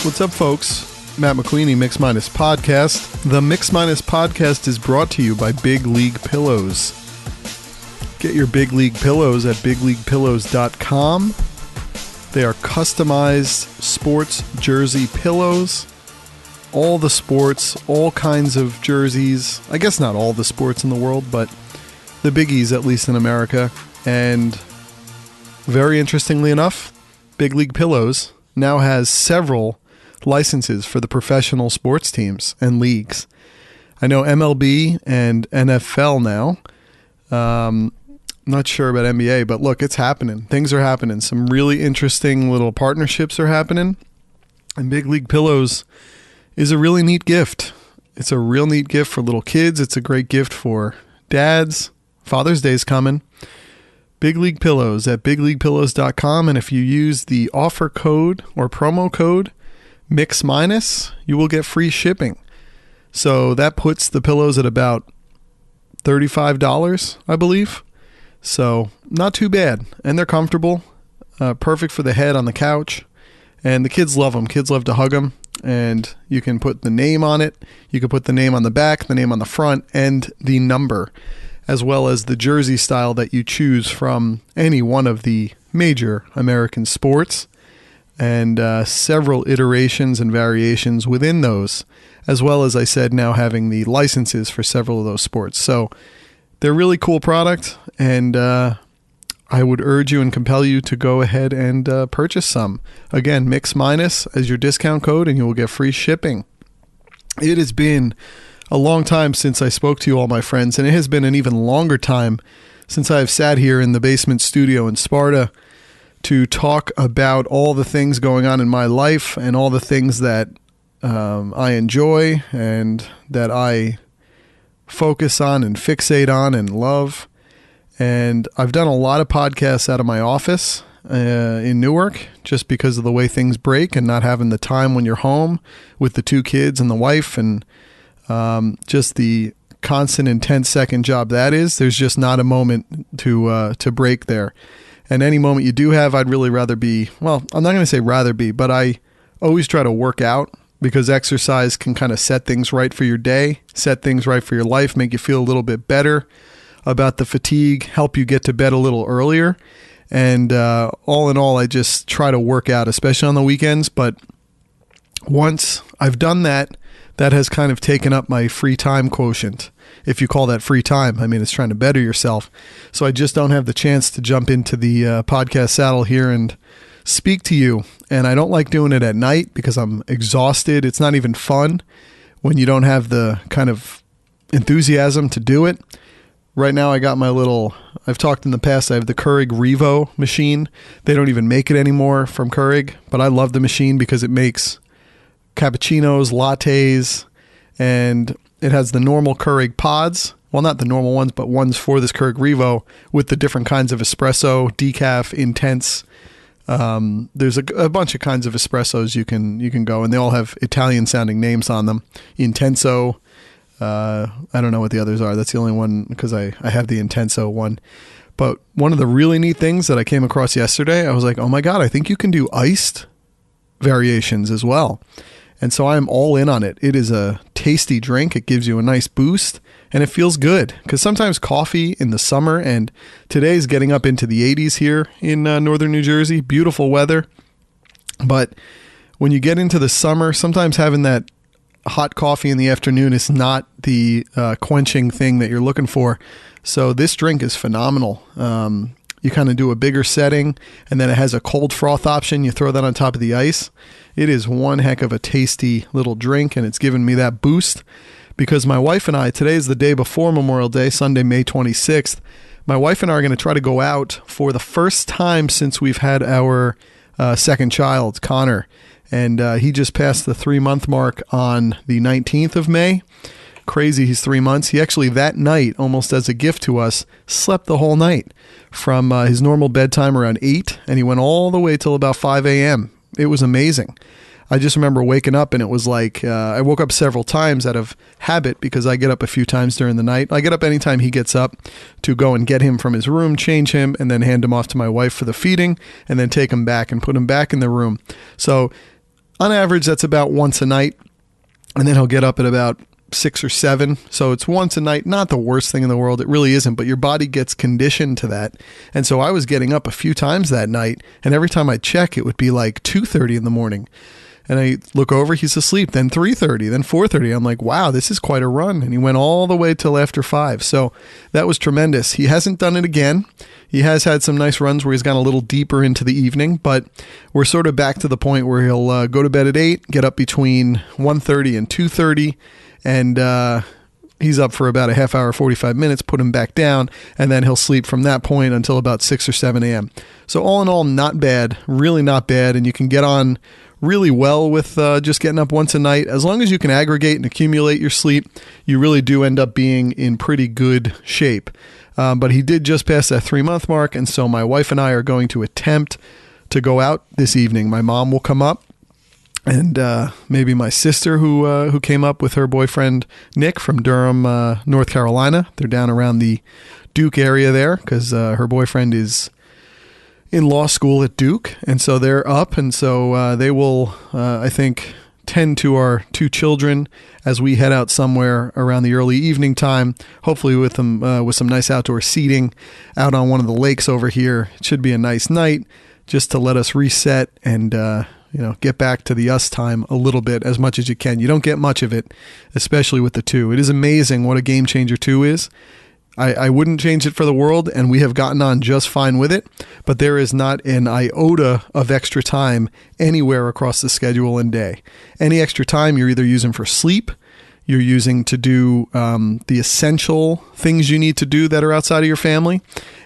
What's up, folks? Matt McQueenie, Mix Minus Podcast. The Mix Minus Podcast is brought to you by Big League Pillows. Get your Big League Pillows at bigleaguepillows.com. They are customized sports jersey pillows. All the sports, all kinds of jerseys. I guess not all the sports in the world, but the biggies, at least in America. And very interestingly enough, Big League Pillows now has several licenses for the professional sports teams and leagues. I know MLB and NFL now. Not sure about NBA, but look, it's happening. Things are happening. Some really interesting little partnerships are happening. And Big League Pillows is a really neat gift. It's a real neat gift for little kids. It's a great gift for dads. Father's Day's coming. Big League Pillows at bigleaguepillows.com. And if you use the offer code or promo code Mix Minus, you will get free shipping. So that puts the pillows at about $35, I believe. So not too bad. And they're comfortable. Perfect for the head on the couch. And the kids love them. Kids love to hug them. And you can put the name on it. You can put the name on the back, the name on the front, and the number, as well as the jersey style that you choose from any one of the major American sports. And several iterations and variations within those, as well as I said, now having the licenses for several of those sports. So they're really cool product, and I would urge you and compel you to go ahead and purchase some. Again, Mix Minus as your discount code, and you will get free shipping. It has been a long time since I spoke to you all, my friends, and it has been an even longer time since I have sat here in the basement studio in Sparta to talk about all the things going on in my life and all the things that I enjoy and that I focus on and fixate on and love. And I've done a lot of podcasts out of my office in Newark just because of the way things break and not having the time when you're home with the two kids and the wife and just the constant intense second job that is. There's just not a moment to break there. And any moment you do have, I'd really rather be, well, I'm not going to say rather be, but I always try to work out because exercise can kind of set things right for your day, set things right for your life, make you feel a little bit better about the fatigue, help you get to bed a little earlier. And all in all, I just try to work out, especially on the weekends. But once I've done that, that has kind of taken up my free time quotient. If you call that free time, I mean, it's trying to better yourself. So I just don't have the chance to jump into the podcast saddle here and speak to you. And I don't like doing it at night because I'm exhausted. It's not even fun when you don't have the kind of enthusiasm to do it. Right now I got my little, I've talked in the past, I have the Keurig Revo machine. They don't even make it anymore from Keurig, but I love the machine because it makes cappuccinos, lattes, and it has the normal Keurig pods. Well, not the normal ones, but ones for this Keurig Revo with the different kinds of espresso, decaf, intense. There's a bunch of kinds of espressos you can go, and they all have Italian-sounding names on them. Intenso. I don't know what the others are. That's the only one because I have the Intenso one. But one of the really neat things that I came across yesterday, I was like, oh my God, I think you can do iced variations as well. And so I'm all in on it. It is a tasty drink. It gives you a nice boost and it feels good because sometimes coffee in the summer, and today's getting up into the 80s here in northern New Jersey, beautiful weather. But when you get into the summer, sometimes having that hot coffee in the afternoon is not the quenching thing that you're looking for. So this drink is phenomenal. You kind of do a bigger setting, and then it has a cold froth option. You throw that on top of the ice. It is one heck of a tasty little drink, and it's given me that boost because my wife and I, today is the day before Memorial Day, Sunday, May 26th. My wife and I are going to try to go out for the first time since we've had our second child, Connor. And he just passed the 3-month mark on the 19th of May. Crazy, he's 3 months. He actually that night, almost as a gift to us, slept the whole night from his normal bedtime around 8, and he went all the way till about 5 a.m. It was amazing. I just remember waking up and it was like, I woke up several times out of habit because I get up a few times during the night. I get up anytime he gets up to go and get him from his room, change him, and then hand him off to my wife for the feeding, and then take him back and put him back in the room. So on average, that's about once a night. And then he'll get up at about 6 or 7. So it's once a night, not the worst thing in the world. It really isn't, but your body gets conditioned to that. And so I was getting up a few times that night, and every time I check, it would be like 2:30 in the morning. And I look over, he's asleep, then 3:30, then 4:30. I'm like, wow, this is quite a run. And he went all the way till after 5. So that was tremendous. He hasn't done it again. He has had some nice runs where he's gone a little deeper into the evening, but we're sort of back to the point where he'll go to bed at 8, get up between 1:30 and 2:30, and he's up for about a half hour, 45 minutes, put him back down, and then he'll sleep from that point until about 6 or 7 a.m. So all in all, not bad, really not bad, and you can get on really well with just getting up once a night. As long as you can aggregate and accumulate your sleep, you really do end up being in pretty good shape. But he did just pass that 3-month mark, and so my wife and I are going to attempt to go out this evening. My mom will come up, and maybe my sister who came up with her boyfriend Nick from Durham, North Carolina. They're down around the Duke area there because her boyfriend is in law school at Duke, and so they're up, and so they will, I think, tend to our 2 children as we head out somewhere around the early evening time, hopefully with them with some nice outdoor seating out on one of the lakes over here. It should be a nice night just to let us reset and get back to the us time a little bit, as much as you can. You don't get much of it, especially with the 2. It is amazing what a game changer 2 is. I wouldn't change it for the world, and we have gotten on just fine with it, but there is not an iota of extra time anywhere across the schedule and day. Any extra time you're either using for sleep, you're using to do the essential things you need to do that are outside of your family,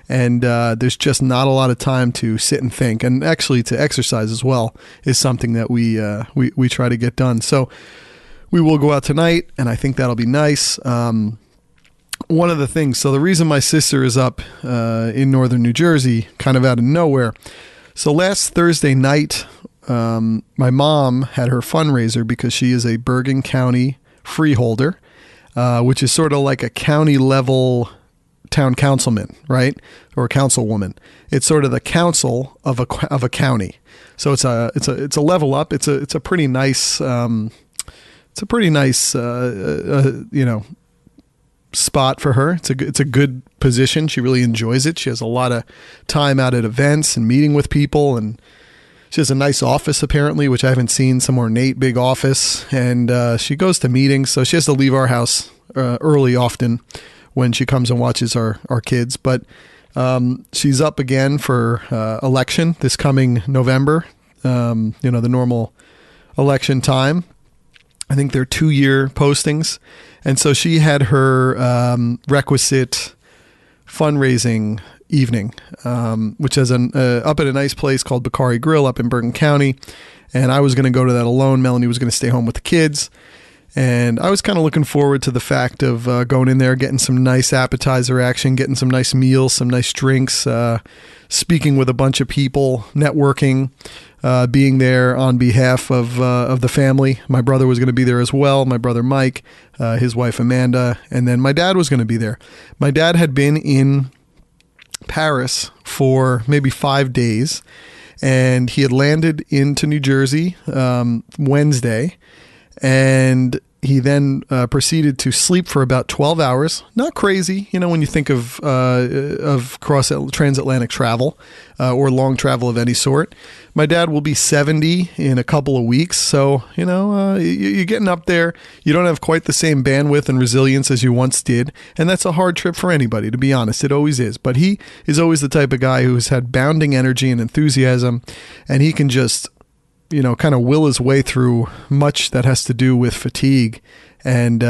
and there's just not a lot of time to sit and think. And actually to exercise as well is something that we try to get done. So we will go out tonight, and I think that'll be nice. One of the things, so the reason my sister is up in northern New Jersey, kind of out of nowhere. So last Thursday night, my mom had her fundraiser because she is a Bergen County freeholder, which is sort of like a county level town councilman, right? Or a councilwoman. It's sort of the council of a county. So it's a level up. It's a pretty nice spot for her. It's a good position. She really enjoys it. She has a lot of time out at events and meeting with people, and she has a nice office apparently, which I haven't seen, some ornate big office, and she goes to meetings, so she has to leave our house early often when she comes and watches our kids. But she's up again for election this coming November, the normal election time. I think they're 2-year postings. And so she had her requisite fundraising evening, which is up at a nice place called Bakari Grill up in Bergen County. And I was going to go to that alone. Melanie was going to stay home with the kids. And I was kind of looking forward to the fact of going in there, getting some nice appetizer action, getting some nice meals, some nice drinks, speaking with a bunch of people, networking, being there on behalf of the family. My brother was going to be there as well. My brother Mike, his wife Amanda, and then my dad was going to be there. My dad had been in Paris for maybe 5 days, and he had landed into New Jersey Wednesday, and he then proceeded to sleep for about 12 hours. Not crazy, when you think of transatlantic travel or long travel of any sort. My dad will be 70 in a couple of weeks, so you're getting up there. You don't have quite the same bandwidth and resilience as you once did, and that's a hard trip for anybody, to be honest. It always is. But he is always the type of guy who's had bounding energy and enthusiasm, and he can just kind of will his way through much that has to do with fatigue, and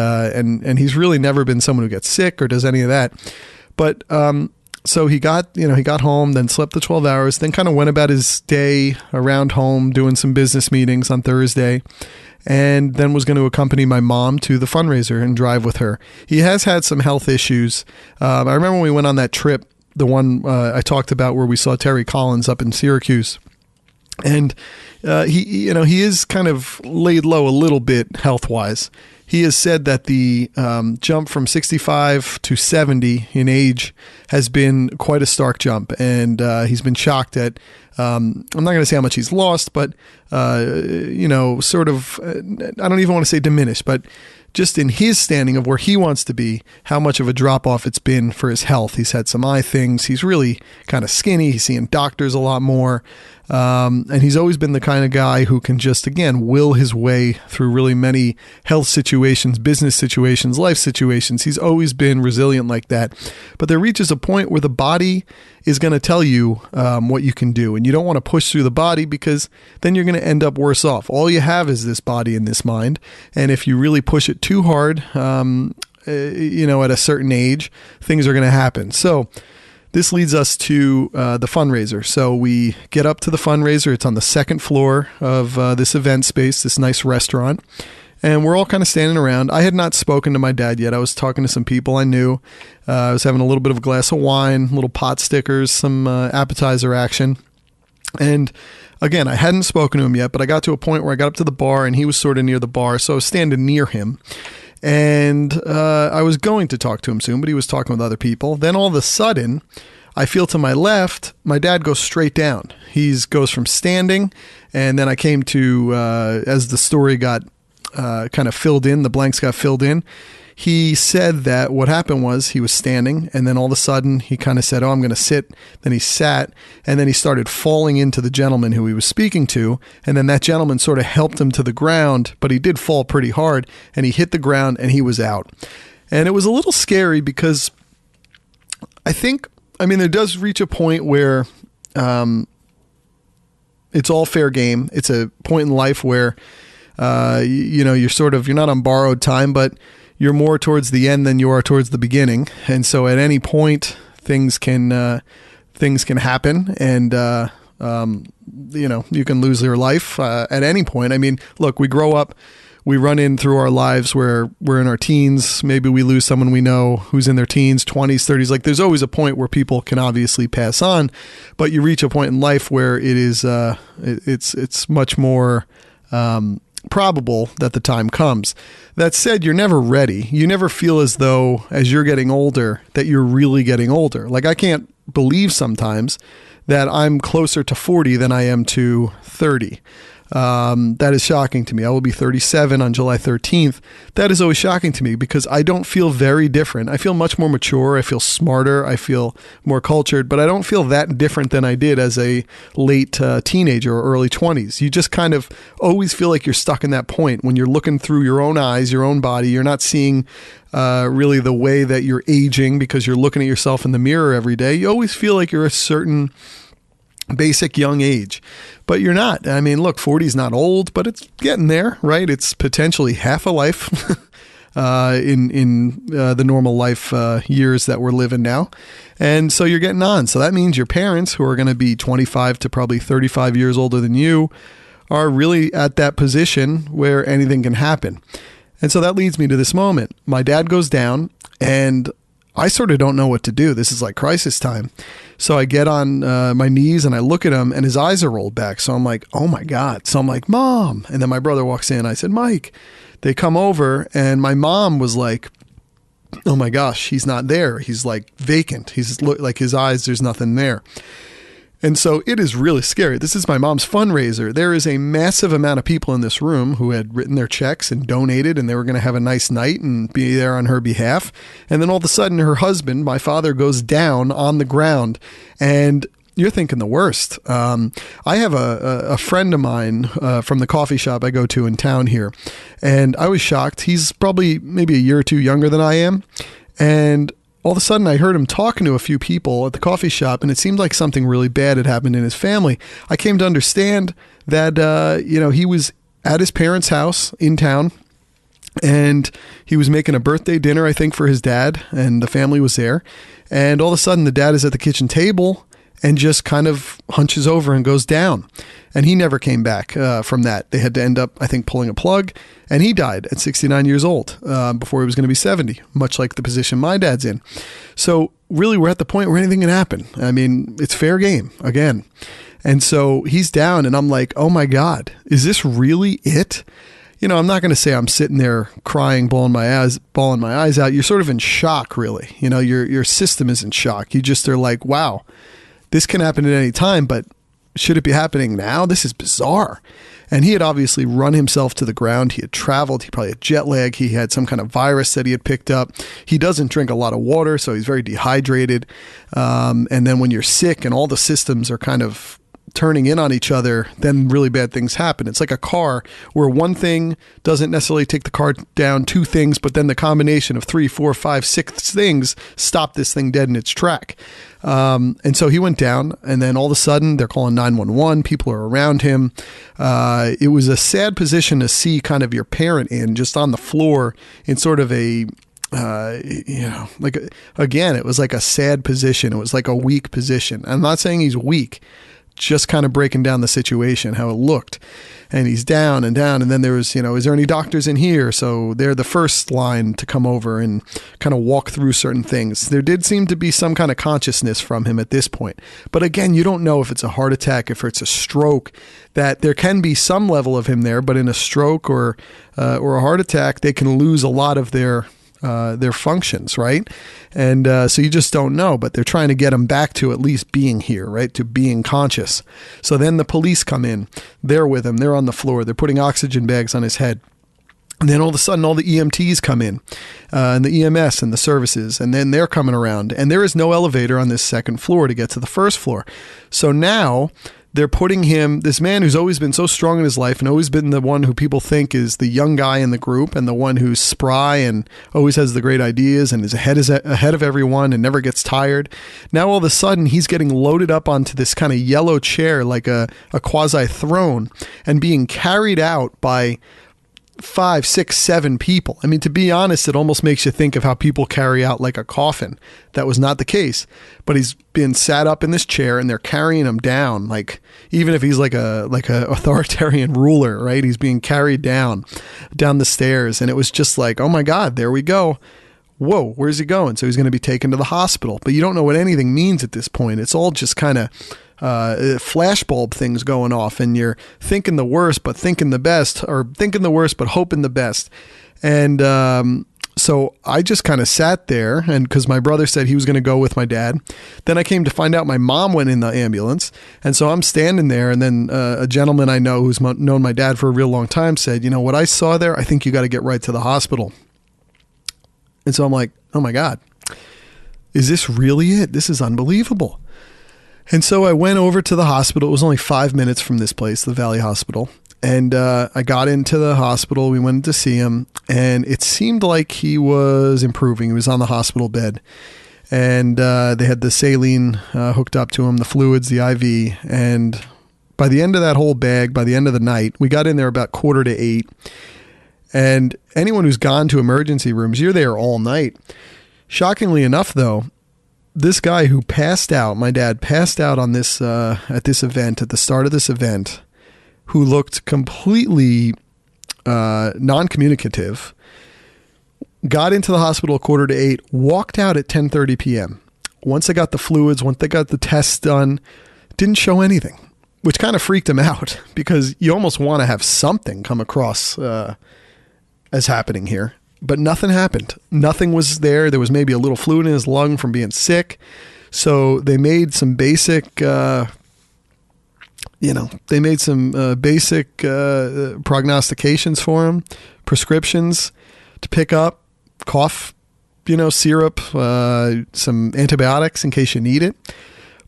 he's really never been someone who gets sick or does any of that. But so he got home, then slept the 12 hours, then kind of went about his day around home doing some business meetings on Thursday, and then was going to accompany my mom to the fundraiser and drive with her. He has had some health issues. I remember when we went on that trip, the one I talked about where we saw Terry Collins up in Syracuse. And he is kind of laid low a little bit health-wise. He has said that the jump from 65 to 70 in age has been quite a stark jump, and he's been shocked at. I'm not going to say how much he's lost, but sort of. I don't even want to say diminished, but just in his standing of where he wants to be, how much of a drop off it's been for his health. He's had some eye things. He's really kind of skinny. He's seeing doctors a lot more. And he's always been the kind of guy who can just, again, will his way through really many health situations, business situations, life situations. He's always been resilient like that. But there reaches a point where the body is going to tell you what you can do. And you don't want to push through the body, because then you're going to end up worse off. All you have is this body and this mind. And if you really push it too hard, at a certain age, things are going to happen. So this leads us to the fundraiser. So we get up to the fundraiser. It's on the second floor of this event space, this nice restaurant. And we're all kind of standing around. I had not spoken to my dad yet. I was talking to some people I knew. I was having a little bit of a glass of wine, little pot stickers, some appetizer action. And again, I hadn't spoken to him yet, but I got to a point where I got up to the bar and he was sort of near the bar. So I was standing near him. And I was going to talk to him soon, but he was talking with other people. Then all of a sudden, I feel to my left, my dad goes straight down. He goes from standing, and then I came to, as the story got kind of filled in, the blanks got filled in, he said that what happened was he was standing, and then all of a sudden he kind of said, "Oh, I'm going to sit." Then he sat, and then he started falling into the gentleman who he was speaking to, and then that gentleman sort of helped him to the ground, but he did fall pretty hard, and he hit the ground, and he was out. And it was a little scary because there does reach a point where it's all fair game. It's a point in life where you're not on borrowed time, but you're more towards the end than you are towards the beginning. And so at any point, things can happen, and you can lose your life at any point. I mean, look, we grow up, we run in through our lives where we're in our teens. Maybe we lose someone we know who's in their teens, 20s, 30s. Like, there's always a point where people can obviously pass on, but you reach a point in life where it is it's much more probable that the time comes. That said, you're never ready. You never feel as though, as you're getting older, that you're really getting older. Like, I can't believe sometimes that I'm closer to 40 than I am to 30. That is shocking to me. I will be 37 on July 13th. That is always shocking to me because I don't feel very different. I feel much more mature. I feel smarter. I feel more cultured, but I don't feel that different than I did as a late teenager or early 20s. You just kind of always feel like you're stuck in that point when you're looking through your own eyes, your own body. You're not seeing really the way that you're aging because you're looking at yourself in the mirror every day. You always feel like you're a certain basic young age, but you're not. I mean, look, 40 is not old, but it's getting there, right? It's potentially half a life in the normal life years that we're living now. And so you're getting on. So that means your parents, who are going to be 25 to probably 35 years older than you, are really at that position where anything can happen. And so that leads me to this moment. My dad goes down, and I sort of don't know what to do. This is like crisis time. So I get on my knees and I look at him, and his eyes are rolled back. So I'm like, oh my God. So I'm like, Mom. And then my brother walks in. I said, Mike. They come over, and my mom was like, oh my gosh, he's not there. He's like vacant. He's like, his eyes, there's nothing there. And so it is really scary. This is my mom's fundraiser. There is a massive amount of people in this room who had written their checks and donated, and they were going to have a nice night and be there on her behalf. And then all of a sudden, her husband, my father, goes down on the ground, and you're thinking the worst. I have a friend of mine from the coffee shop I go to in town here, and I was shocked. He's probably maybe a year or two younger than I am, and all of a sudden, I heard him talking to a few people at the coffee shop, and it seemed like something really bad had happened in his family. I came to understand that, he was at his parents' house in town, and he was making a birthday dinner, I think, for his dad, and the family was there. And all of a sudden, the dad is at the kitchen table and just kind of hunches over and goes down. And he never came back from that. They had to end up, I think, pulling a plug, and he died at 69 years old before he was going to be 70, much like the position my dad's in. So really, we're at the point where anything can happen. I mean, it's fair game again. And so he's down, and I'm like, oh my God, is this really it? You know, I'm not going to say I'm sitting there crying, bawling my eyes out. You're sort of in shock, really. You know, your system is in shock. You just are like, wow, this can happen at any time, but should it be happening now? This is bizarre. And he had obviously run himself to the ground. He had traveled. He probably had jet lag. He had some kind of virus that he had picked up. He doesn't drink a lot of water, so he's very dehydrated. And then when you're sick and all the systems are kind of turning in on each other, then really bad things happen. It's like a car where one thing doesn't necessarily take the car down, two things, but then the combination of 3, 4, 5, 6 things stop this thing dead in its track. And so he went down, and then all of a sudden they're calling 911. People are around him. It was a sad position to see kind of your parent in, just on the floor in sort of a, again, it was like a sad position. It was like a weak position. I'm not saying he's weak, just kind of breaking down the situation, how it looked. And he's down, and then there was, is there any doctors in here? So they're the first line to come over and kind of walk through certain things. There did seem to be some kind of consciousness from him at this point. But again, you don't know if it's a heart attack, if it's a stroke, that there can be some level of him there, but in a stroke or a heart attack, they can lose a lot of their functions, right? And so you just don't know, but they're trying to get him back to at least being here, right? To being conscious. So then the police come in. They're with him. They're on the floor. They're putting oxygen bags on his head. And then all of a sudden, all the EMTs come in, and the EMS and the services, and then they're coming around. And there is no elevator on this second floor to get to the first floor. So now they're putting him, this man who's always been so strong in his life and always been the one who people think is the young guy in the group and the one who's spry and always has the great ideas and is ahead of everyone and never gets tired. Now all of a sudden he's getting loaded up onto this kind of yellow chair like a quasi throne and being carried out by 5, 6, 7 people. I mean, to be honest, it almost makes you think of how people carry out like a coffin. That was not the case, but he's been sat up in this chair and they're carrying him down. Like, even if he's like a authoritarian ruler, right? He's being carried down the stairs. And it was just like, oh my God, there we go. Whoa, where's he going? So he's going to be taken to the hospital, but you don't know what anything means at this point. It's all just kind of flashbulb things going off, and you're thinking the worst but thinking the best, or thinking the worst but hoping the best. And so I just kind of sat there, and because my brother said he was going to go with my dad. Then I came to find out my mom went in the ambulance, and so I'm standing there, and then a gentleman I know who's known my dad for a real long time said, what I saw there, I think you got to get right to the hospital. And so I'm like, oh my God, is this really it? This is unbelievable. And so I went over to the hospital. It was only 5 minutes from this place, the Valley Hospital. And I got into the hospital. We went to see him, and it seemed like he was improving. He was on the hospital bed, and they had the saline hooked up to him, the fluids, the IV. And by the end of that whole bag, by the end of the night, we got in there about 7:45. And anyone who's gone to emergency rooms, you're there all night. Shockingly enough, though, this guy who passed out, my dad passed out on this at this event, at the start of this event, who looked completely non-communicative, got into the hospital at 7:45, walked out at 10:30 p.m. Once they got the fluids, once they got the tests done, didn't show anything, which kind of freaked him out, because you almost want to have something come across as happening here. But nothing happened. Nothing was there. There was maybe a little fluid in his lung from being sick. So they made some basic, prognostications for him, prescriptions to pick up, cough, syrup, some antibiotics in case you need it.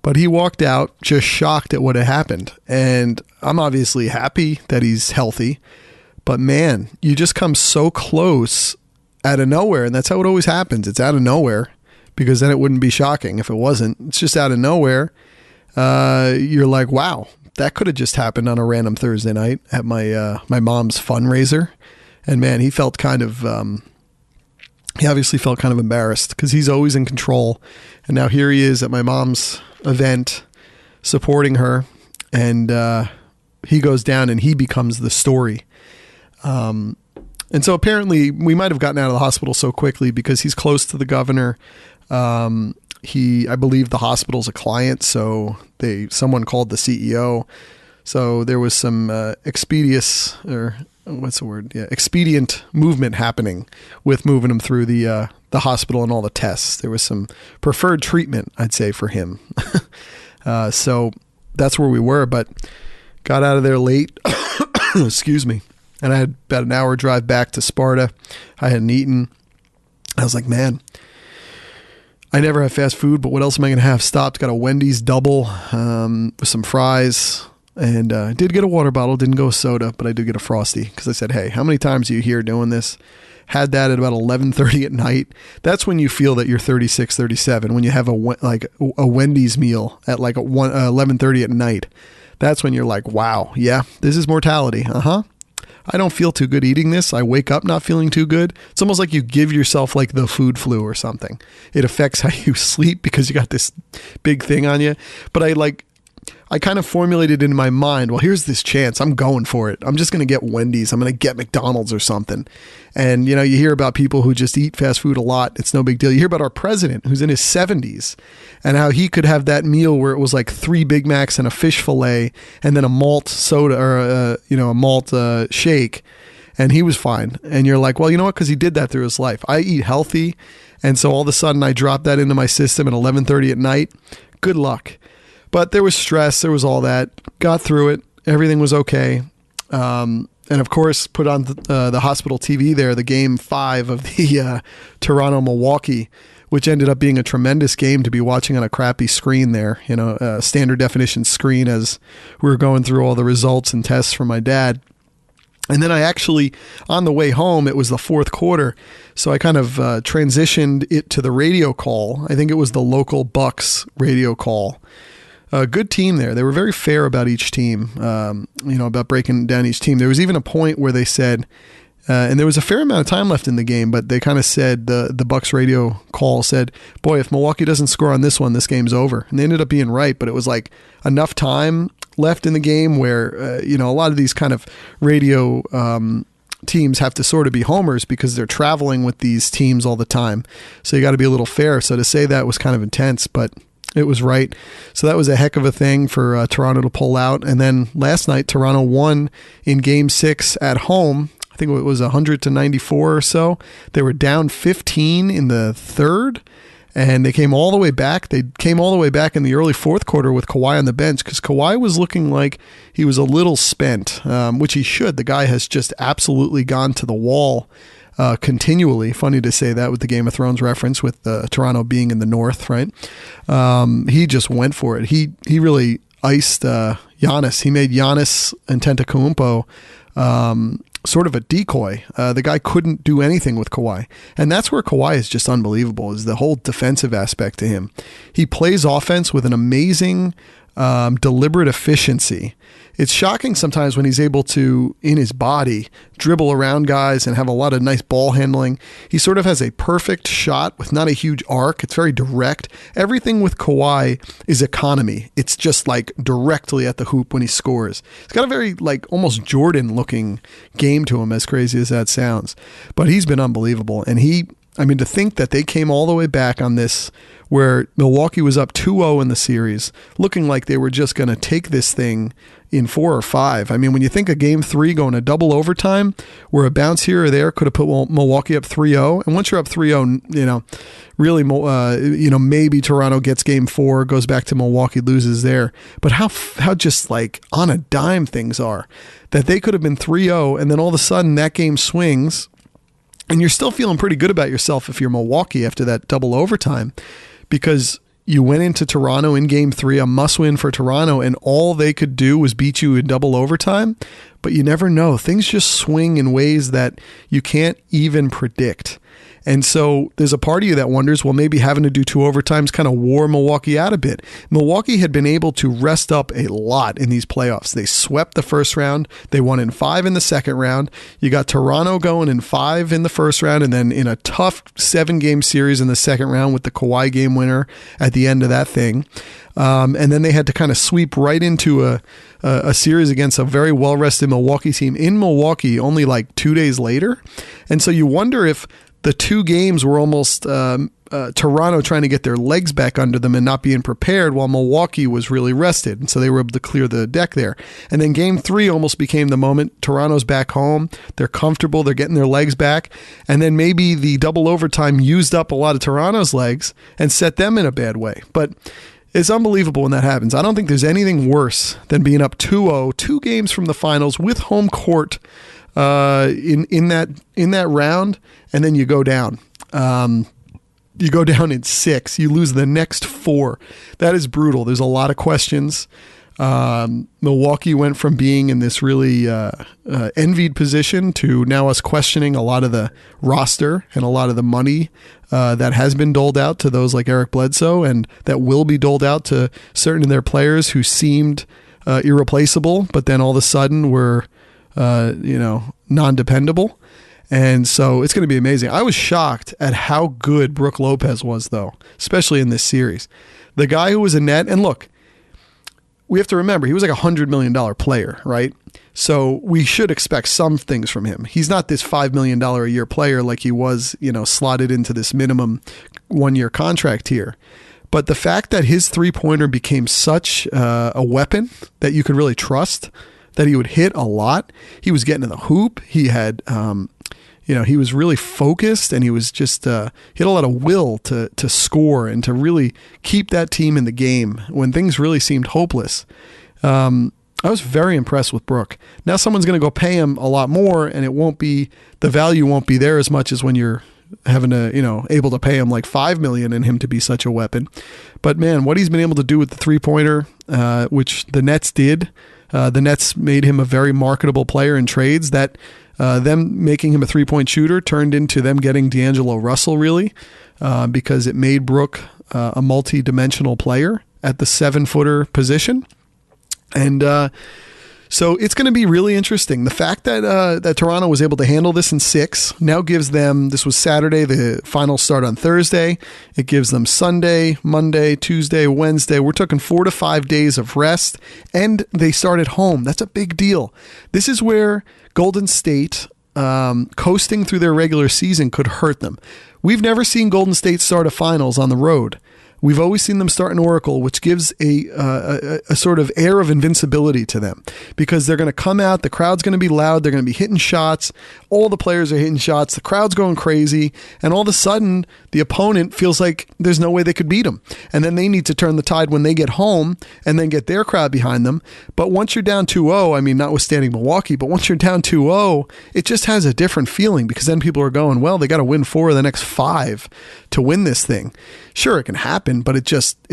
But he walked out just shocked at what had happened. And I'm obviously happy that he's healthy. But man, you just come so close out of nowhere. And that's how it always happens. It's out of nowhere, because then it wouldn't be shocking if it wasn't. It's just out of nowhere. You're like, wow, that could have just happened on a random Thursday night at my mom's fundraiser. And man, he felt kind of, he obviously felt kind of embarrassed, because he's always in control. And now here he is at my mom's event supporting her. And he goes down and he becomes the story. And so apparently we might have gotten out of the hospital so quickly because he's close to the governor. I believe the hospital's a client, so someone called the CEO. So there was some expedient movement happening with moving him through the hospital and all the tests. There was some preferred treatment, I'd say, for him. So that's where we were, but got out of there late. Excuse me. And I had about an hour drive back to Sparta. I hadn't eaten. I was like, man, I never have fast food, but what else am I going to have? Stopped, got a Wendy's double with some fries. And I did get a water bottle, didn't go soda, but I did get a Frosty because I said, hey, how many times are you here doing this? Had that at about 11:30 at night. That's when you feel that you're 36, 37, when you have a Wendy's meal at like 11:30 at night. That's when you're like, wow, yeah, this is mortality. I don't feel too good eating this. I wake up not feeling too good. It's almost like you give yourself like the food flu or something. It affects how you sleep because you got this big thing on you. But I kind of formulated in my mind, well, here's this chance. I'm going for it. I'm just going to get Wendy's. I'm going to get McDonald's or something. And, you hear about people who just eat fast food a lot. It's no big deal. You hear about our president who's in his 70s and how he could have that meal where it was like 3 Big Macs and a fish fillet and then a malt soda or, a malt shake. And he was fine. And you're like, well, you know what? Because he did that through his life. I eat healthy. And so all of a sudden I dropped that into my system at 11:30 at night. Good luck. But there was stress. There was all that. Got through it. Everything was okay. And of course, put on the hospital TV there, the game 5 of the Toronto-Milwaukee, which ended up being a tremendous game to be watching on a crappy screen there, a standard definition screen as we were going through all the results and tests for my dad. And then I actually, on the way home, it was the fourth quarter, so I kind of transitioned it to the radio call. I think it was the local Bucks radio call. A good team there. They were very fair about each team, about breaking down each team. There was even a point where they said, and there was a fair amount of time left in the game, but they kind of said, the Bucks radio call said, boy, if Milwaukee doesn't score on this one, this game's over. And they ended up being right, but it was like enough time left in the game where, a lot of these kind of radio teams have to sort of be homers because they're traveling with these teams all the time. So you got to be a little fair. So to say that was kind of intense, but it was right. So that was a heck of a thing for Toronto to pull out. And then last night, Toronto won in Game 6 at home. I think it was 100-94 or so. They were down 15 in the third, and they came all the way back. They came all the way back in the early fourth quarter with Kawhi on the bench because Kawhi was looking like he was a little spent, which he should. The guy has just absolutely gone to the wall continually. Funny to say that with the Game of Thrones reference with Toronto being in the north, right? He just went for it. He really iced Giannis. He made Giannis Antetokounmpo sort of a decoy. The guy couldn't do anything with Kawhi. And that's where Kawhi is just unbelievable, is the whole defensive aspect to him. He plays offense with an amazing deliberate efficiency. It's shocking sometimes when he's able to, in his body, dribble around guys and have a lot of nice ball handling. He sort of has a perfect shot with not a huge arc. It's very direct. Everything with Kawhi is economy. It's just like directly at the hoop when he scores. He's got a very like almost Jordan looking game to him, as crazy as that sounds. But he's been unbelievable. And to think that they came all the way back on this where Milwaukee was up 2-0 in the series, looking like they were just going to take this thing in 4 or 5. I mean, when you think of Game 3 going to double overtime, where a bounce here or there could have put Milwaukee up 3-0, and once you're up 3-0, really, maybe Toronto gets Game 4, goes back to Milwaukee, loses there. But how just like on a dime things are, that they could have been 3-0, and then all of a sudden that game swings, and you're still feeling pretty good about yourself if you're Milwaukee after that double overtime, because you went into Toronto in Game 3, a must-win for Toronto, and all they could do was beat you in double overtime. But you never know. Things just swing in ways that you can't even predict. And so there's a part of you that wonders, well, maybe having to do 2 overtimes kind of wore Milwaukee out a bit. Milwaukee had been able to rest up a lot in these playoffs. They swept the first round. They won in 5 in the second round. You got Toronto going in 5 in the first round, and then in a tough 7-game series in the second round with the Kawhi game winner at the end of that thing. And then they had to kind of sweep right into a series against a very well-rested Milwaukee team in Milwaukee only like 2 days later. And so you wonder if the two games were almost Toronto trying to get their legs back under them and not being prepared, while Milwaukee was really rested. And so they were able to clear the deck there. And then game 3 almost became the moment. Toronto's back home. They're comfortable. They're getting their legs back. And then maybe the double overtime used up a lot of Toronto's legs and set them in a bad way. But it's unbelievable when that happens. I don't think there's anything worse than being up 2-0, 2 games from the finals with home court in that round, and then you go down. You go down in 6. You lose the next 4. That is brutal. There's a lot of questions. Milwaukee went from being in this really envied position to now us questioning a lot of the roster and a lot of the money that has been doled out to those like Eric Bledsoe, and that will be doled out to certain of their players who seemed irreplaceable, but then all of a sudden were non-dependable. And so it's going to be amazing. I was shocked at how good Brook Lopez was, though, especially in this series. The guy who was a net, and look, we have to remember, he was like $100 million player, right? So we should expect some things from him. He's not this $5 million a year player like he was, slotted into this minimum 1-year contract here. But the fact that his three-pointer became such a weapon that you could really trust, that he would hit a lot. He was getting to the hoop. He had, he was really focused, and he was just, he had a lot of will to score and to really keep that team in the game when things really seemed hopeless. I was very impressed with Brook. Now someone's going to go pay him a lot more, and the value won't be there as much as when you're having to, able to pay him like $5 million and him to be such a weapon. But man, what he's been able to do with the three-pointer, which the Nets did, the Nets made him a very marketable player in trades. That them making him a three-point shooter turned into them getting D'Angelo Russell, really, because it made Brook a multi-dimensional player at the 7-footer position. And so it's going to be really interesting. The fact that Toronto was able to handle this in 6 now gives them, this was Saturday, the finals start on Thursday. It gives them Sunday, Monday, Tuesday, Wednesday. We're talking 4 to 5 days of rest, and they start at home. That's a big deal. This is where Golden State coasting through their regular season could hurt them. We've never seen Golden State start a finals on the road. We've always seen them start in Oracle, which gives a sort of air of invincibility to them, because they're going to come out, the crowd's going to be loud, they're going to be hitting shots, all the players are hitting shots, the crowd's going crazy, and all of a sudden the opponent feels like there's no way they could beat them. And then they need to turn the tide when they get home and then get their crowd behind them. But once you're down 2-0, I mean, notwithstanding Milwaukee, but once you're down 2-0, it just has a different feeling, because then people are going, well, they got to win 4 of the next 5 to win this thing. Sure, it can happen, but it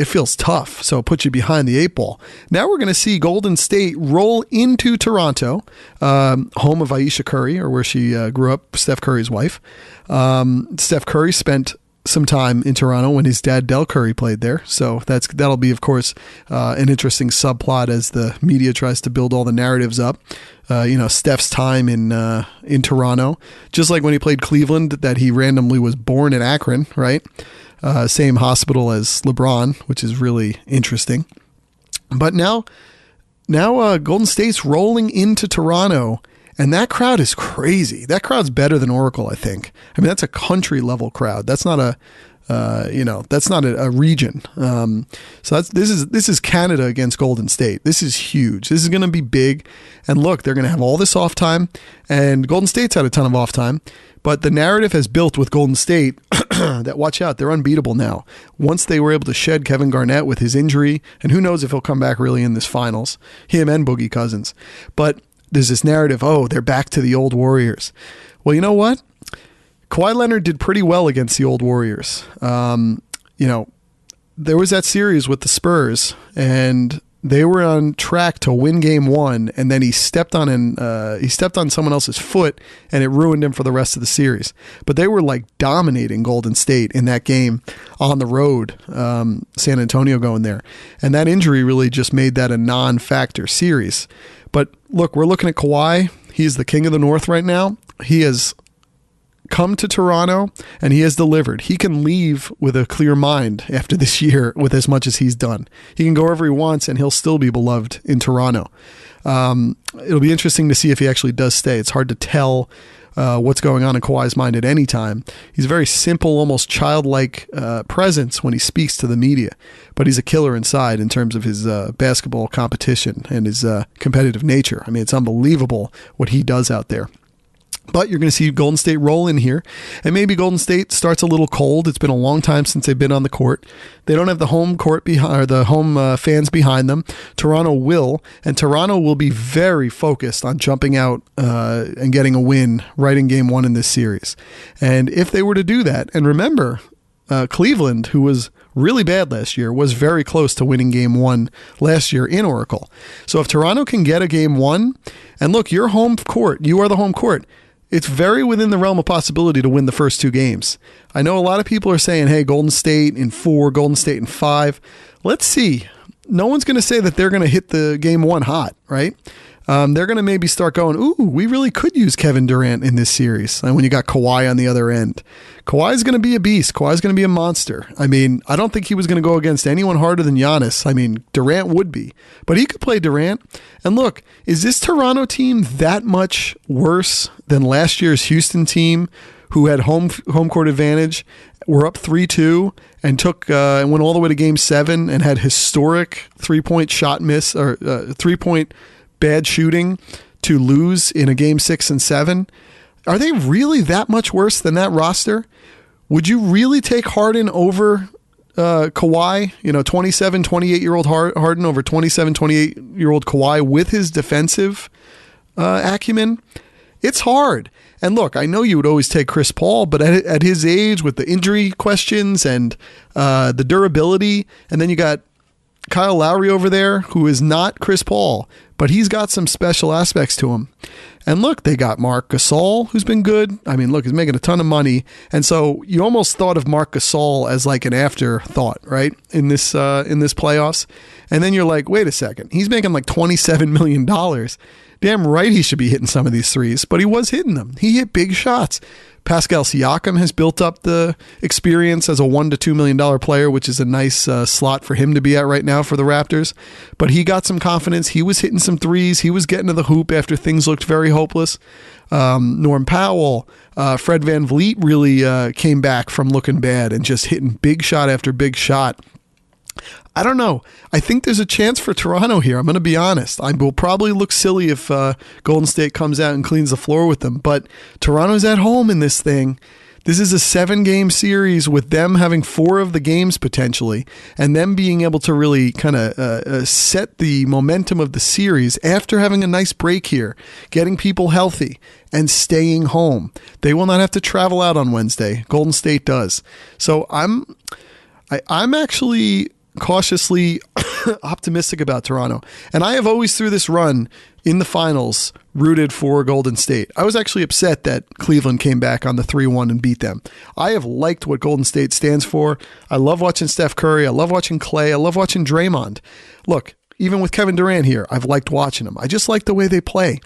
feels tough. So it puts you behind the 8 ball. Now we're going to see Golden State roll into Toronto, home of Aisha Curry, or where she grew up, Steph Curry's wife. Steph Curry spent some time in Toronto when his dad Del Curry played there. So that'll be, of course, an interesting subplot as the media tries to build all the narratives up. Steph's time in Toronto, just like when he played Cleveland, that he randomly was born in Akron, right? Same hospital as LeBron, which is really interesting. But now Golden State's rolling into Toronto, and that crowd is crazy. That crowd's better than Oracle, I think. I mean, that's a country level crowd. That's not a region. So this is Canada against Golden State. This is huge. This is going to be big. And look, they're going to have all this off time, and Golden State's had a ton of off time. But the narrative has built with Golden State that, watch out, they're unbeatable now. Once they were able to shed Kevin Garnett with his injury, and who knows if he'll come back really in this finals, him and Boogie Cousins. But there's this narrative, oh, they're back to the old Warriors. Well, you know what? Kawhi Leonard did pretty well against the old Warriors. There was that series with the Spurs, and they were on track to win game 1, and then he stepped on someone else's foot, and it ruined him for the rest of the series. But they were like dominating Golden State in that game on the road, San Antonio going there. And that injury really just made that a non-factor series. But look, we're looking at Kawhi. He's the king of the North right now. He has come to Toronto, and he has delivered. He can leave with a clear mind after this year with as much as he's done. He can go wherever he wants, and he'll still be beloved in Toronto. It'll be interesting to see if he actually does stay. It's hard to tell what's going on in Kawhi's mind at any time. He's a very simple, almost childlike presence when he speaks to the media, but he's a killer inside in terms of his basketball competition and his competitive nature. I mean, it's unbelievable what he does out there. But you're going to see Golden State roll in here, and maybe Golden State starts a little cold. It's been a long time since they've been on the court. They don't have the home court behind, or the home fans behind them. Toronto will, and Toronto will be very focused on jumping out and getting a win right in Game 1 in this series. And if they were to do that, and remember, Cleveland, who was really bad last year, was very close to winning Game 1 last year in Oracle. So if Toronto can get a Game 1, and look, you're home court, you are the home court. It's very within the realm of possibility to win the first 2 games. I know a lot of people are saying, hey, Golden State in 4, Golden State in 5. Let's see. No one's going to say that they're going to hit the Game 1 hot, right? They're going to maybe start going, ooh, we really could use Kevin Durant in this series. And when you got Kawhi on the other end, Kawhi's going to be a beast. Kawhi's going to be a monster. I mean, I don't think he was going to go against anyone harder than Giannis. I mean, Durant would be, but he could play Durant. And look, is this Toronto team that much worse than last year's Houston team, who had home court advantage, were up 3-2 and took and went all the way to Game 7 and had historic 3-point shot miss, or 3-point bad shooting to lose in a Game 6 and 7? Are they really that much worse than that roster? Would you really take Harden over Kawhi? 27, 28-year-old Harden over 27, 28-year-old Kawhi with his defensive acumen? It's hard. And look, I know you would always take Chris Paul, but at his age, with the injury questions and the durability, and then you got Kyle Lowry over there, who is not Chris Paul, but he's got some special aspects to him. And look, they got Marc Gasol, who's been good. I mean, look, he's making a ton of money. And so you almost thought of Marc Gasol as like an afterthought, right? In this playoffs. And then you're like, wait a second, he's making like $27 million. Damn right he should be hitting some of these threes, but he was hitting them. He hit big shots. Pascal Siakam has built up the experience as a $1 to $2 million player, which is a nice slot for him to be at right now for the Raptors. But he got some confidence. He was hitting some threes. He was getting to the hoop after things looked very hopeless. Norm Powell, Fred VanVleet really came back from looking bad and just hitting big shot after big shot. I don't know. I think there's a chance for Toronto here. I'm going to be honest. I will probably look silly if Golden State comes out and cleans the floor with them. But Toronto's at home in this thing. This is a 7-game series with them having 4 of the games potentially, and them being able to really kind of set the momentum of the series after having a nice break here, getting people healthy, and staying home. They will not have to travel out on Wednesday. Golden State does. So I'm actually cautiously optimistic about Toronto. And I have always, through this run in the finals, rooted for Golden State. I was actually upset that Cleveland came back on the 3-1 and beat them. I have liked what Golden State stands for. I love watching Steph Curry. I love watching Clay. I love watching Draymond. Look, even with Kevin Durant here, I've liked watching them. I just like the way they play.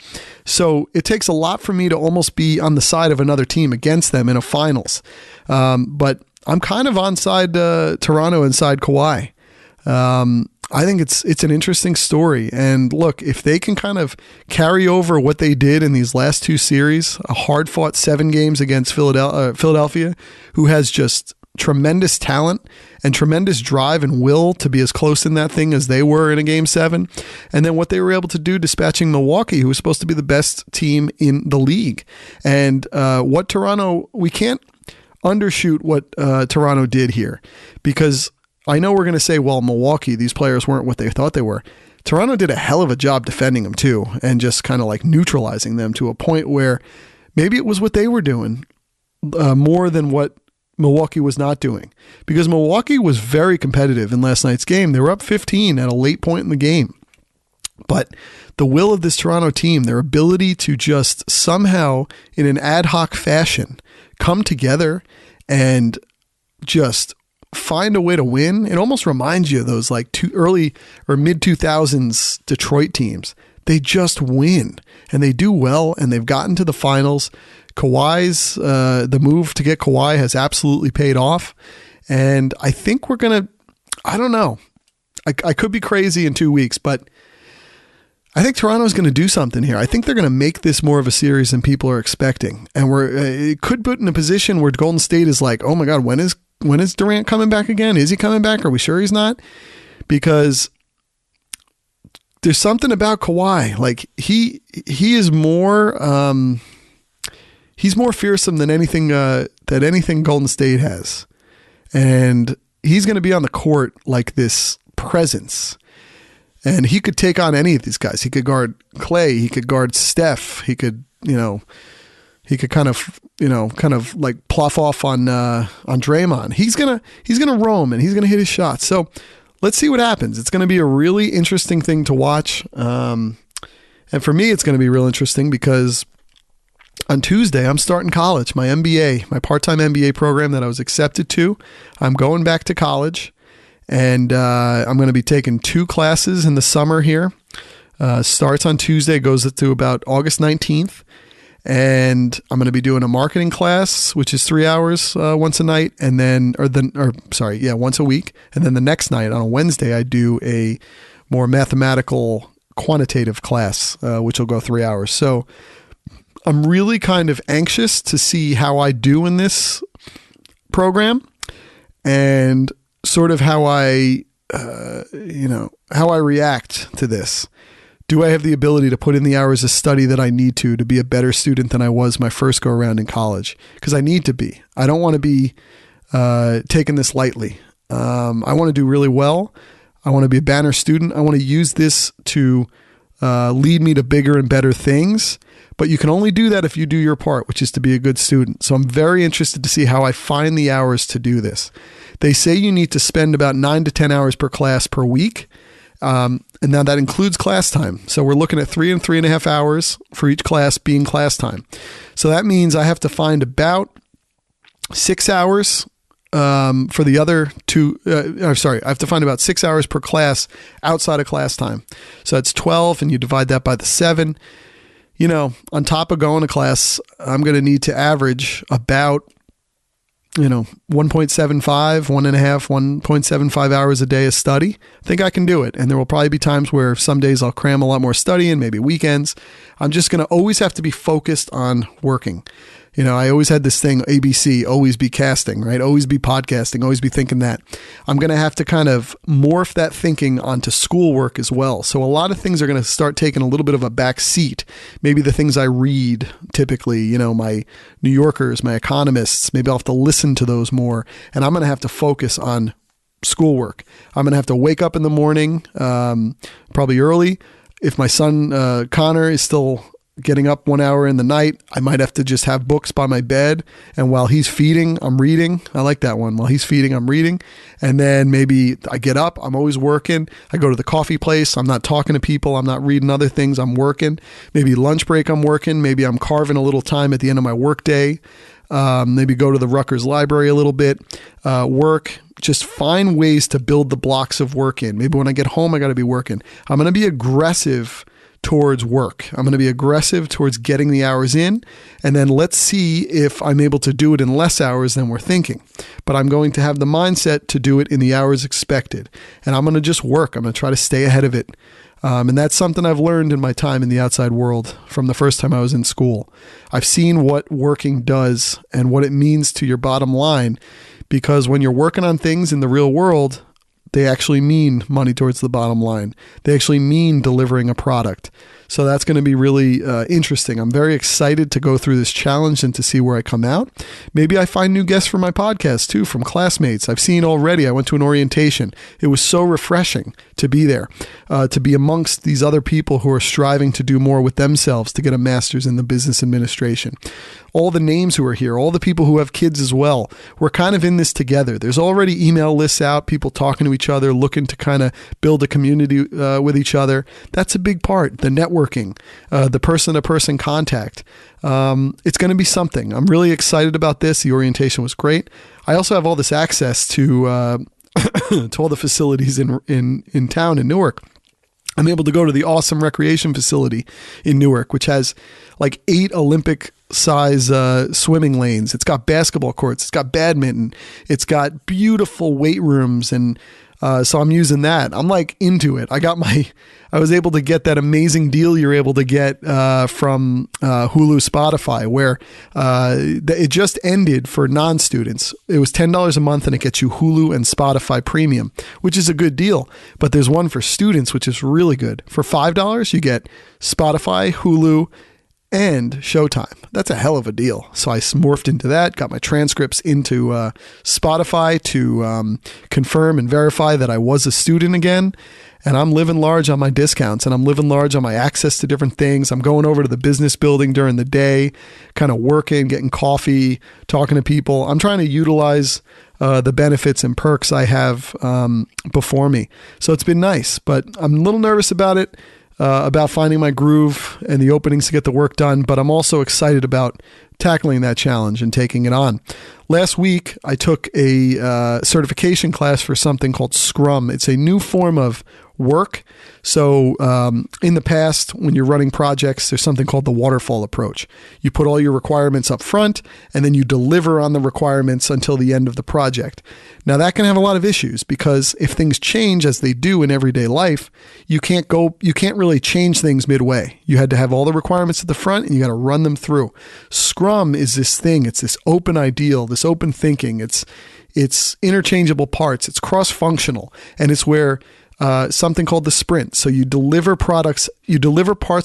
So it takes a lot for me to almost be on the side of another team against them in a finals. But I'm kind of on side Toronto and side Kawhi. I think it's an interesting story. And look, if they can kind of carry over what they did in these last 2 series, a hard-fought 7 games against Philadelphia, who has just tremendous talent and tremendous drive and will to be as close in that thing as they were in a Game 7, and then what they were able to do dispatching Milwaukee, who was supposed to be the best team in the league. And what Toronto, we can't undershoot what Toronto did here, because I know we're going to say, well, Milwaukee, these players weren't what they thought they were. Toronto did a hell of a job defending them too, and just kind of like neutralizing them to a point where maybe it was what they were doing more than what Milwaukee was not doing. Because Milwaukee was very competitive in last night's game. They were up 15 at a late point in the game. But the will of this Toronto team, their ability to just somehow, in an ad hoc fashion, come together and just find a way to win. It almost reminds you of those like early or mid 2000s Detroit teams. They just win and they do well, and they've gotten to the finals. Kawhi's the move to get Kawhi has absolutely paid off, and I think we're gonna. I don't know. I could be crazy in 2 weeks, but I think Toronto's going to do something here. I think they're going to make this more of a series than people are expecting. And it could put in a position where Golden State is like, oh my God, when is Durant coming back again? Is he coming back? Are we sure he's not? Because there's something about Kawhi. Like he is more, he's more fearsome than anything Golden State has. And he's going to be on the court like this presence. And he could take on any of these guys. He could guard Clay. He could guard Steph. He could, kind of like pluff off on Draymond. He's gonna roam and he's gonna hit his shots. So let's see what happens. It's gonna be a really interesting thing to watch. And for me, it's gonna be real interesting because on Tuesday I'm starting college, my MBA, my part-time MBA program that I was accepted to. I'm going back to college. And I'm going to be taking 2 classes in the summer here. Starts on Tuesday, goes to about August 19th. And I'm going to be doing a marketing class, which is 3 hours once a night, and once a week. And then the next night on a Wednesday, I do a more mathematical quantitative class, which will go 3 hours. So I'm really kind of anxious to see how I do in this program and sort of how I react to this. Do I have the ability to put in the hours of study that I need to be a better student than I was my first go around in college? Because I need to be. I don't want to be taking this lightly. I want to do really well. I want to be a banner student. I want to use this to lead me to bigger and better things. But you can only do that if you do your part, which is to be a good student. So I'm very interested to see how I find the hours to do this. They say you need to spend about 9 to 10 hours per class per week. And now that includes class time. So we're looking at 3 and 3.5 hours for each class being class time. So that means I have to find about 6 hours for the other 2. I have to find about 6 hours per class outside of class time. So that's 12, and you divide that by the 7. On top of going to class, I'm going to need to average about 1.75, 1.75 hours a day of study. I think I can do it. And there will probably be times where some days I'll cram a lot more study in, maybe weekends. I'm just going to always have to be focused on working. I always had this thing, ABC, always be casting, right? Always be podcasting, always be thinking that. I'm going to have to kind of morph that thinking onto schoolwork as well. So a lot of things are going to start taking a little bit of a back seat. Maybe the things I read typically, my New Yorkers, my economists, maybe I'll have to listen to those more. And I'm going to have to focus on schoolwork. I'm going to have to wake up in the morning, probably early. If my son, Connor, is still getting up 1 hour in the night, I might have to just have books by my bed. And while he's feeding, I'm reading. I like that one. While he's feeding, I'm reading. And then maybe I get up. I'm always working. I go to the coffee place. I'm not talking to people. I'm not reading other things. I'm working. Maybe lunch break, I'm working. Maybe I'm carving a little time at the end of my work day. Maybe go to the Rutgers library a little bit, work. Just find ways to build the blocks of work in. Maybe when I get home, I got to be working. I'm going to be aggressive towards work. I'm going to be aggressive towards getting the hours in, and then let's see if I'm able to do it in less hours than we're thinking. But I'm going to have the mindset to do it in the hours expected, and I'm going to just work. I'm going to try to stay ahead of it. And that's something I've learned in my time in the outside world from the first time I was in school. I've seen what working does and what it means to your bottom line, because when you're working on things in the real world, they actually mean money towards the bottom line. They actually mean delivering a product. So that's going to be really interesting. I'm very excited to go through this challenge and to see where I come out. Maybe I find new guests for my podcast too, from classmates. I've seen already. I went to an orientation. It was so refreshing to be there, to be amongst these other people who are striving to do more with themselves to get a master's in the business administration. All the names who are here, all the people who have kids as well, we're kind of in this together. There's already email lists out, people talking to each other, looking to kind of build a community with each other. That's a big part. The networking, the person-to-person contact. It's going to be something. I'm really excited about this. The orientation was great. I also have all this access to to all the facilities in town in Newark. I'm able to go to the awesome recreation facility in Newark, which has like 8 Olympic size swimming lanes. It's got basketball courts. It's got badminton. It's got beautiful weight rooms and So I'm using that. I'm like into it. I was able to get that amazing deal you're able to get from Hulu Spotify, where it just ended for non-students. It was $10 a month, and it gets you Hulu and Spotify Premium, which is a good deal. But there's one for students, which is really good. For $5, you get Spotify, Hulu, and Showtime. That's a hell of a deal. So I morphed into that, got my transcripts into Spotify to confirm and verify that I was a student again. And I'm living large on my discounts, and I'm living large on my access to different things. I'm going over to the business building during the day, kind of working, getting coffee, talking to people. I'm trying to utilize the benefits and perks I have before me. So it's been nice, but I'm a little nervous about it. About finding my groove and the openings to get the work done, but I'm also excited about tackling that challenge and taking it on. Last week, I took a certification class for something called Scrum. It's a new form of work. So in the past, when you're running projects, there's something called the waterfall approach. You put all your requirements up front, and then you deliver on the requirements until the end of the project. Now, that can have a lot of issues, because if things change, as they do in everyday life, you can't really change things midway. You had to have all the requirements at the front, and you got to run them through. Scrum is this thing. It's this open ideal, this open thinking. It's interchangeable parts. It's cross-functional, and it's where something called the sprint. So you deliver parts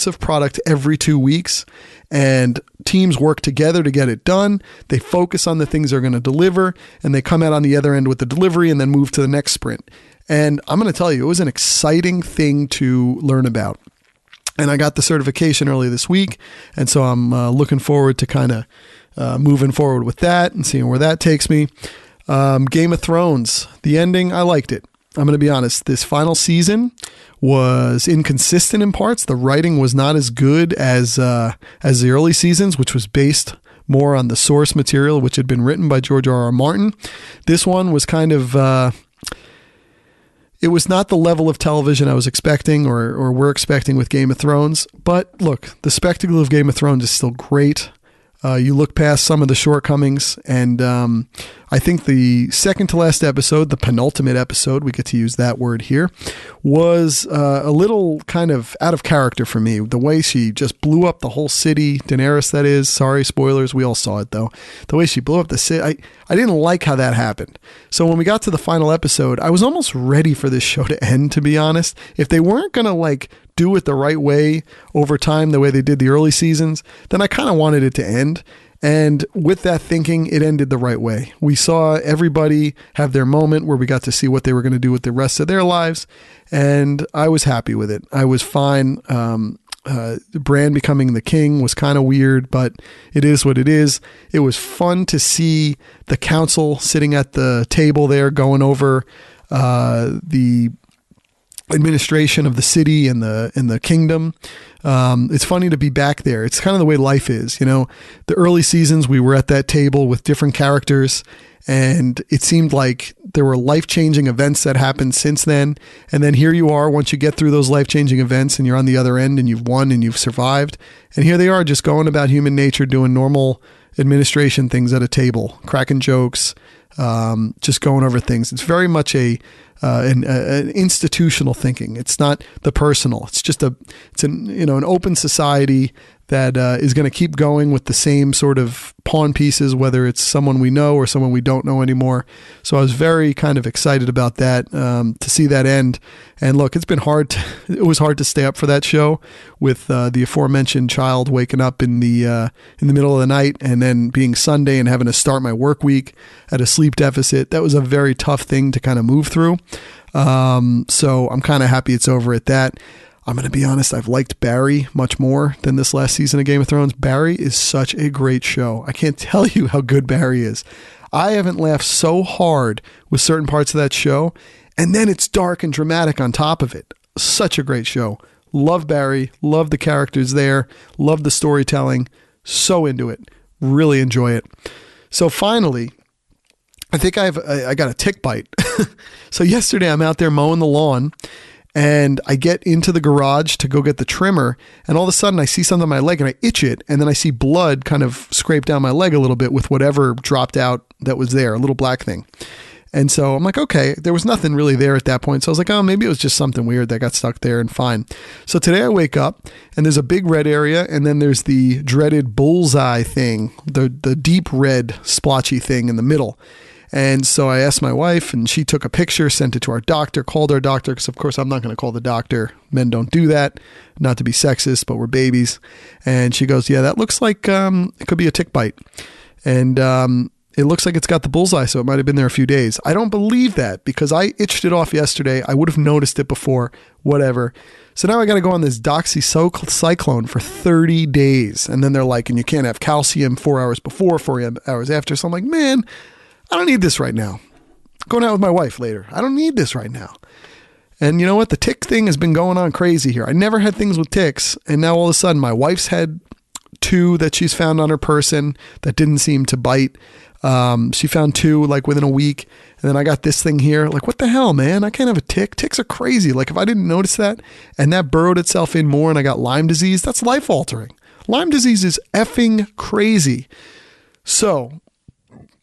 of product every 2 weeks, and teams work together to get it done. They focus on the things they're going to deliver, and they come out on the other end with the delivery and then move to the next sprint. And I'm going to tell you, it was an exciting thing to learn about. And I got the certification early this week, and so I'm looking forward to kind of moving forward with that and seeing where that takes me. Game of Thrones, the ending, I liked it. I'm going to be honest, this final season was inconsistent in parts. The writing was not as good as the early seasons, which was based more on the source material, which had been written by George R.R. Martin. This one was kind of, it was not the level of television I was expecting or we're expecting with Game of Thrones. But look, the spectacle of Game of Thrones is still great. You look past some of the shortcomings, and I think the second to last episode, the penultimate episode, we get to use that word here, was a little kind of out of character for me. The way she just blew up the whole city, Daenerys that is, sorry, spoilers, we all saw it though. The way she blew up the city, I didn't like how that happened. So when we got to the final episode, I was almost ready for this show to end, to be honest. If they weren't going to do it the right way over time, the way they did the early seasons, then I kind of wanted it to end. And with that thinking, it ended the right way. We saw everybody have their moment where we got to see what they were going to do with the rest of their lives. And I was happy with it. I was fine. Bran becoming the king was kind of weird, but it is what it is. It was fun to see the council sitting at the table there going over the administration of the city and the kingdom. It's funny to be back there. It's kind of the way life is. The early seasons, we were at that table with different characters, and it seemed like there were life-changing events that happened since then. And then here you are, once you get through those life-changing events and you're on the other end and you've won and you've survived. And here they are just going about human nature, doing normal administration things at a table, cracking jokes, just going over things. It's very much an institutional thinking. It's not the personal. It's just an open society that is going to keep going with the same sort of pawn pieces, whether it's someone we know or someone we don't know anymore. So I was very kind of excited about that, to see that end. And look, it's been hard. It was hard to stay up for that show with the aforementioned child waking up in the middle of the night, and then being Sunday and having to start my work week at a sleep deficit. That was a very tough thing to kind of move through. So I'm kind of happy it's over at that. I'm going to be honest, I've liked Barry much more than this last season of Game of Thrones. Barry is such a great show. I can't tell you how good Barry is. I haven't laughed so hard with certain parts of that show, and then it's dark and dramatic on top of it. Such a great show. Love Barry. Love the characters there. Love the storytelling. So into it. Really enjoy it. So finally, I think I got a tick bite. So yesterday I'm out there mowing the lawn, and I get into the garage to go get the trimmer, and all of a sudden I see something on my leg and I itch it, and then I see blood kind of scrape down my leg a little bit with whatever dropped out that was there, a little black thing. And so I'm like, okay, there was nothing really there at that point. So I was like, oh, maybe it was just something weird that got stuck there, and fine. So today I wake up and there's a big red area, and then there's the dreaded bullseye thing, the deep red splotchy thing in the middle. And so I asked my wife, and she took a picture, sent it to our doctor, called our doctor, because of course I'm not going to call the doctor. Men don't do that. Not to be sexist, but we're babies. And she goes, yeah, that looks like it could be a tick bite. And it looks like it's got the bullseye, so it might have been there a few days. I don't believe that, because I itched it off yesterday. I would have noticed it before, whatever. So now I got to go on this doxycycline for 30 days. And then they're like, and you can't have calcium 4 hours before, 4 hours after. So I'm like, man, I don't need this right now. Going out with my wife later. I don't need this right now. And you know what? The tick thing has been going on crazy here. I never had things with ticks. And now all of a sudden my wife's had 2 that she's found on her person that didn't seem to bite. She found 2 like within a week. And then I got this thing here. Like, what the hell, man? I can't have a tick. Ticks are crazy. Like, if I didn't notice that and that burrowed itself in more and I got Lyme disease, that's life altering. Lyme disease is effing crazy. So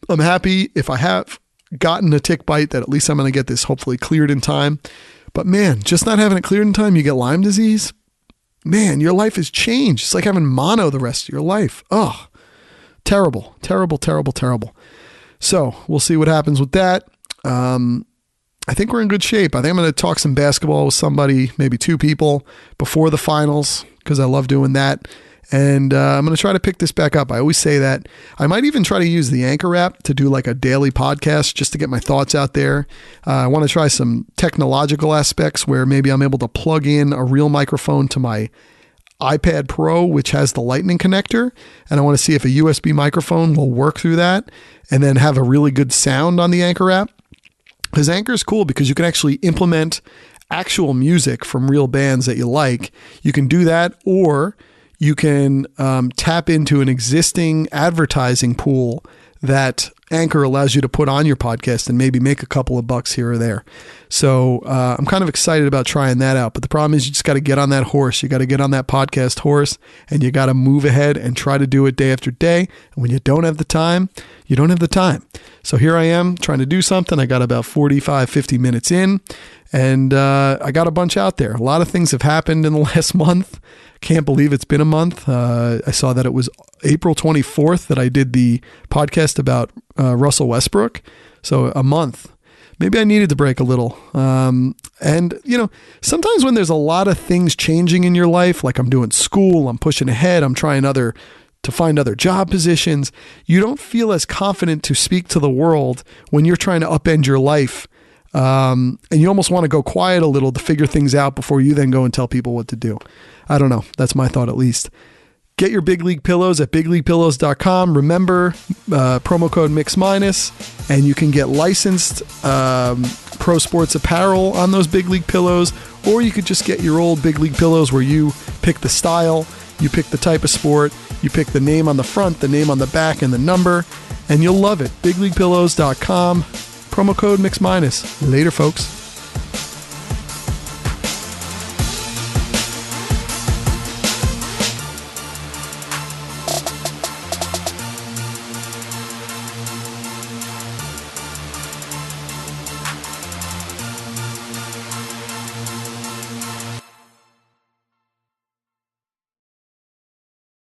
I'm happy if I have gotten a tick bite that at least I'm going to get this hopefully cleared in time. But man, just not having it cleared in time, you get Lyme disease. Man, your life has changed. It's like having mono the rest of your life. Oh, terrible, terrible, terrible, terrible. So we'll see what happens with that. I think we're in good shape. I think I'm going to talk some basketball with somebody, maybe 2 people before the finals, because I love doing that. And I'm going to try to pick this back up. I always say that. I might even try to use the Anchor app to do like a daily podcast just to get my thoughts out there. I want to try some technological aspects where maybe I'm able to plug in a real microphone to my iPad Pro, which has the lightning connector. And I want to see if a USB microphone will work through that and then have a really good sound on the Anchor app. Because Anchor is cool because you can actually implement actual music from real bands that you like. You can do that, or you can tap into an existing advertising pool that Anchor allows you to put on your podcast and maybe make a couple of bucks here or there. So I'm kind of excited about trying that out. But the problem is you just got to get on that horse. You got to get on that podcast horse, and you got to move ahead and try to do it day after day. And when you don't have the time, you don't have the time. So here I am trying to do something. I got about 45, 50 minutes in, and I got a bunch out there. A lot of things have happened in the last month. Can't believe it's been a month. I saw that it was April 24th that I did the podcast about Russell Westbrook. So a month. Maybe I needed to break a little. And, you know, sometimes when there's a lot of things changing in your life, like I'm doing school, I'm pushing ahead, I'm trying to find other job positions, you don't feel as confident to speak to the world when you're trying to upend your life. And you almost want to go quiet a little to figure things out before you then go and tell people what to do. I don't know. That's my thought, at least. Get your Big League Pillows at bigleaguepillows.com. Remember, promo code MIX-, and you can get licensed pro sports apparel on those Big League Pillows, or you could just get your old Big League Pillows where you pick the style, you pick the type of sport, you pick the name on the front, the name on the back, and the number, and you'll love it. bigleaguepillows.com. Promo code MIX-. Later, folks.